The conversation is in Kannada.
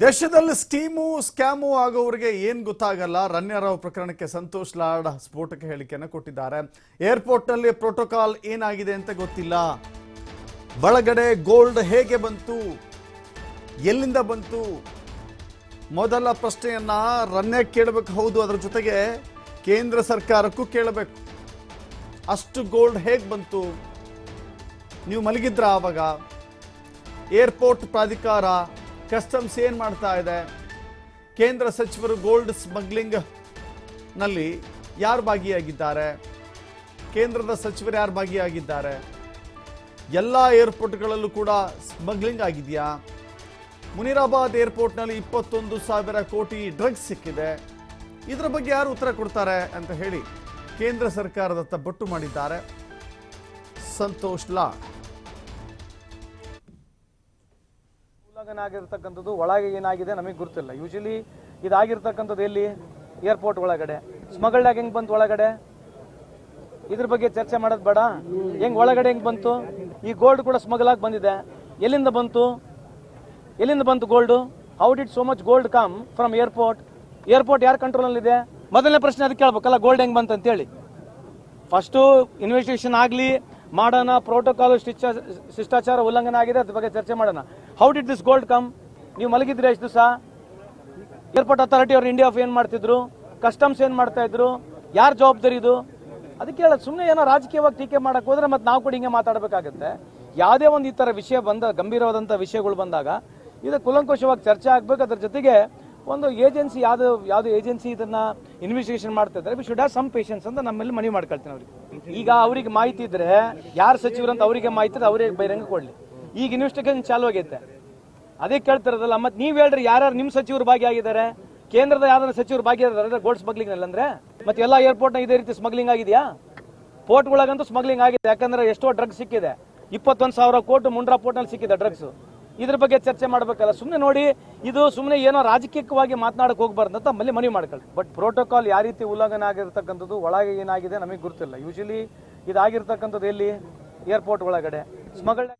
ದೇಶದಲ್ಲಿ ಸ್ಕ್ಯಾಮು ಆಗೋವರಿಗೆ ಏನು ಗೊತ್ತಾಗಲ್ಲ. ರನ್ಯರಾವ್ ಪ್ರಕರಣಕ್ಕೆ ಸಂತೋಷ್ ಲಾಡ್ ಸ್ಫೋಟಕ ಹೇಳಿಕೆಯನ್ನು ಕೊಟ್ಟಿದ್ದಾರೆ. ಏರ್ಪೋರ್ಟ್ನಲ್ಲಿ ಪ್ರೋಟೋಕಾಲ್ ಏನಾಗಿದೆ ಅಂತ ಗೊತ್ತಿಲ್ಲ. ಒಳಗಡೆ ಗೋಲ್ಡ್ ಹೇಗೆ ಬಂತು, ಎಲ್ಲಿಂದ ಬಂತು, ಮೊದಲ ಪ್ರಶ್ನೆಯನ್ನ ರನ್ಯ ಕೇಳಬೇಕು. ಹೌದು, ಅದರ ಜೊತೆಗೆ ಕೇಂದ್ರ ಸರ್ಕಾರಕ್ಕೂ ಕೇಳಬೇಕು. ಅಷ್ಟು ಗೋಲ್ಡ್ ಹೇಗೆ ಬಂತು, ನೀವು ಮಲಗಿದ್ರ ಆವಾಗ? ಏರ್ಪೋರ್ಟ್ ಪ್ರಾಧಿಕಾರ, ಕಸ್ಟಮ್ಸ್ ಏನು ಮಾಡ್ತಾ ಇದೆ? ಕೇಂದ್ರ ಸಚಿವರು ಗೋಲ್ಡ್ ಸ್ಮಗ್ಲಿಂಗ್ ನಲ್ಲಿ ಯಾರು ಭಾಗಿಯಾಗಿದ್ದಾರೆ? ಕೇಂದ್ರದ ಸಚಿವರು ಯಾರು ಭಾಗಿಯಾಗಿದ್ದಾರೆ? ಎಲ್ಲ ಏರ್ಪೋರ್ಟ್ಗಳಲ್ಲೂ ಕೂಡ ಸ್ಮಗ್ಲಿಂಗ್ ಆಗಿದೆಯಾ? ಮುನಿರಾಬಾದ್ ಏರ್ಪೋರ್ಟ್ನಲ್ಲಿ 21,000 ಕೋಟಿ ಡ್ರಗ್ಸ್ ಸಿಕ್ಕಿದೆ. ಇದರ ಬಗ್ಗೆ ಯಾರು ಉತ್ತರ ಕೊಡ್ತಾರೆ ಅಂತ ಹೇಳಿ ಕೇಂದ್ರ ಸರ್ಕಾರದತ್ತ ಬೊಟ್ಟು ಮಾಡಿದ್ದಾರೆ ಸಂತೋಷ್ ಲಾಡ್. ಆಗಿರ್ತಕ್ಕಂಥದ್ದು ಒಳಗೆ ಏನಾಗಿದೆ ನಮಗೆ ಗೊತ್ತಿಲ್ಲ. ಯೂಶಲಿ ಇದಾಗಿರ್ತಕ್ಕಂಥದ್ದು ಎಲ್ಲಿ? ಏರ್ಪೋರ್ಟ್ ಒಳಗಡೆ. ಸ್ಮಗಲ್ಡ್ ಆಗಿ ಹೆಂಗ್ ಬಂತು ಒಳಗಡೆ? ಇದ್ರ ಬಗ್ಗೆ ಚರ್ಚೆ ಮಾಡೋದು ಬೇಡ. ಹೆಂಗ್ ಒಳಗಡೆ ಹೆಂಗ್ ಬಂತು? ಈ ಗೋಲ್ಡ್ ಕೂಡ ಸ್ಮಗಲ್ ಆಗಿ ಬಂದಿದೆ. ಎಲ್ಲಿಂದ ಬಂತು? ಎಲ್ಲಿಂದ ಬಂತು gold? How did so much gold come from airport? Airport ಯಾರ ಕಂಟ್ರೋಲ್ ಅಲ್ಲಿ ಇದೆ? ಮೊದಲನೇ ಪ್ರಶ್ನೆ ಅದಕ್ಕೆ ಕೇಳ್ಬೇಕಲ್ಲ, ಗೋಲ್ಡ್ ಹೆಂಗ್ ಬಂತು ಅಂತೇಳಿ. ಫಸ್ಟು ಇನ್ವೆಸ್ಟಿಗೇಷನ್ ಆಗಲಿ ಮಾಡೋಣ, ಪ್ರೋಟೋಕಾಲ್ ಶಿಷ್ಟಾಚಾರ ಉಲ್ಲಂಘನೆ ಆಗಿದೆ, ಅದ್ರ ಬಗ್ಗೆ ಚರ್ಚೆ ಮಾಡೋಣ. How did this gold come? ನೀವು ಮಲಗಿದ್ರಿ ಎಷ್ಟು ದಿವಸ? ಏರ್ಪೋರ್ಟ್ ಅಥಾರಿಟಿ ಅವ್ರು ಇಂಡಿಯಾ ಆಫ್ ಏನ್ ಮಾಡ್ತಿದ್ರು? ಕಸ್ಟಮ್ಸ್ ಏನ್ ಮಾಡ್ತಾ ಇದ್ರು? ಯಾರ ಜವಾಬ್ದಾರಿ ಇದು? ಅದಕ್ಕೆ ಹೇಳೋದು, ಸುಮ್ಮನೆ ಏನೋ ರಾಜಕೀಯವಾಗಿ ಟೀಕೆ ಮಾಡಕ್ ಹೋದ್ರೆ ಮತ್ತೆ ನಾವು ಕೂಡ ಹಿಂಗೆ ಮಾತಾಡಬೇಕಾಗುತ್ತೆ. ಯಾವುದೇ ಒಂದು ಈ ತರ ವಿಷಯ ಗಂಭೀರವಾದಂಥ ವಿಷಯಗಳು ಬಂದಾಗ ಇದು ಕೂಲಂಕುಷವಾಗಿ ಚರ್ಚೆ ಆಗ್ಬೇಕು. ಅದ್ರ ಜೊತೆಗೆ ಒಂದು ಏಜೆನ್ಸಿ ಯಾವ್ದು ಏಜೆನ್ಸಿ ಇದನ್ನ ಇನ್ವೆಸ್ಟಿಗೇಷನ್ ಮಾಡ್ತಾ ಇದ್ದಾರೆ, we should have some patience ಅಂತ ನಮ್ಮಲ್ಲಿ ಮನವಿ ಮಾಡ್ಕೊಳ್ತೀನಿ ಅವ್ರಿಗೆ. ಈಗ ಅವ್ರಿಗೆ ಮಾಹಿತಿ ಇದ್ರೆ, ಯಾರು ಸಚಿವರು ಅಂತ ಅವರಿಗೆ ಮಾಹಿತಿ ಇದ್ರೆ ಅವರಿಗೆ ಬಹಿರಂಗ ಕೊಡ್ಲಿ. ಈಗ ಇನ್ವೆಸ್ಟಿಗೇಷನ್ ಚಾಲು ಆಗೈತೆ, ಅದೇ ಕೇಳ್ತಿರೋದಲ್ಲ. ಮತ್ತೆ ನೀವ್ ಹೇಳ್ರಿ, ಯಾರ್ಯಾರು ನಿಮ್ ಸಚಿವರು ಭಾಗಿಯಾಗಿದ್ದಾರೆ? ಕೇಂದ್ರದ ಯಾವ್ದಾರ ಸಚಿವರು ಭಾಗಿಯಾಗಿದ್ದಾರೆ ಗೋಲ್ಡ್ ಸ್ಮಗ್ಲಿಂಗ್ ನಲ್ಲಿ ಅಂದ್ರೆ? ಮತ್ತೆ ಎಲ್ಲಾ ಏರ್ಪೋರ್ಟ್ ನ ಇದೇ ರೀತಿ ಸ್ಮಗ್ಲಿಂಗ್ ಆಗಿದೆಯಾ? ಪೋರ್ಟ್ಗಳಾಗಂತೂ ಸ್ಮಗ್ಲಿಂಗ್ ಆಗಿದೆ. ಯಾಕಂದ್ರೆ ಎಷ್ಟೋ ಡ್ರಗ್ಸ್ ಸಿಕ್ಕಿದೆ. 21,000 ಕೋಟಿ ಮುಂಡ್ರಾ ಪೋರ್ಟ್ ನಲ್ಲಿ ಸಿಕ್ಕಿದೆ ಡ್ರಗ್ಸ್. ಇದ್ರ ಬಗ್ಗೆ ಚರ್ಚೆ ಮಾಡ್ಬೇಕಲ್ಲ. ಸುಮ್ಮನೆ ನೋಡಿ, ಇದು ಸುಮ್ಮನೆ ಏನೋ ರಾಜಕೀಯವಾಗಿ ಮಾತನಾಡಕ್ ಹೋಗ್ಬಾರ್ದು ಅಂತ ಮಲ್ಲಿ ಮನವಿ ಮಾಡ್ಕೊಳ್ಳಿ. ಬಟ್ ಪ್ರೋಟೋಕಾಲ್ ಯಾವ ರೀತಿ ಉಲ್ಲಂಘನೆ ಆಗಿರ್ತಕ್ಕಂಥದ್ದು, ಒಳಗೆ ಏನಾಗಿದೆ ನಮಗೆ ಗೊತ್ತಿಲ್ಲ. ಯೂಶಲಿ ಇದಾಗಿರ್ತಕ್ಕಂಥದ್ದು ಎಲ್ಲಿ? ಏರ್ಪೋರ್ಟ್ ಒಳಗಡೆ. ಸ್ಮಗಲ್ಡ್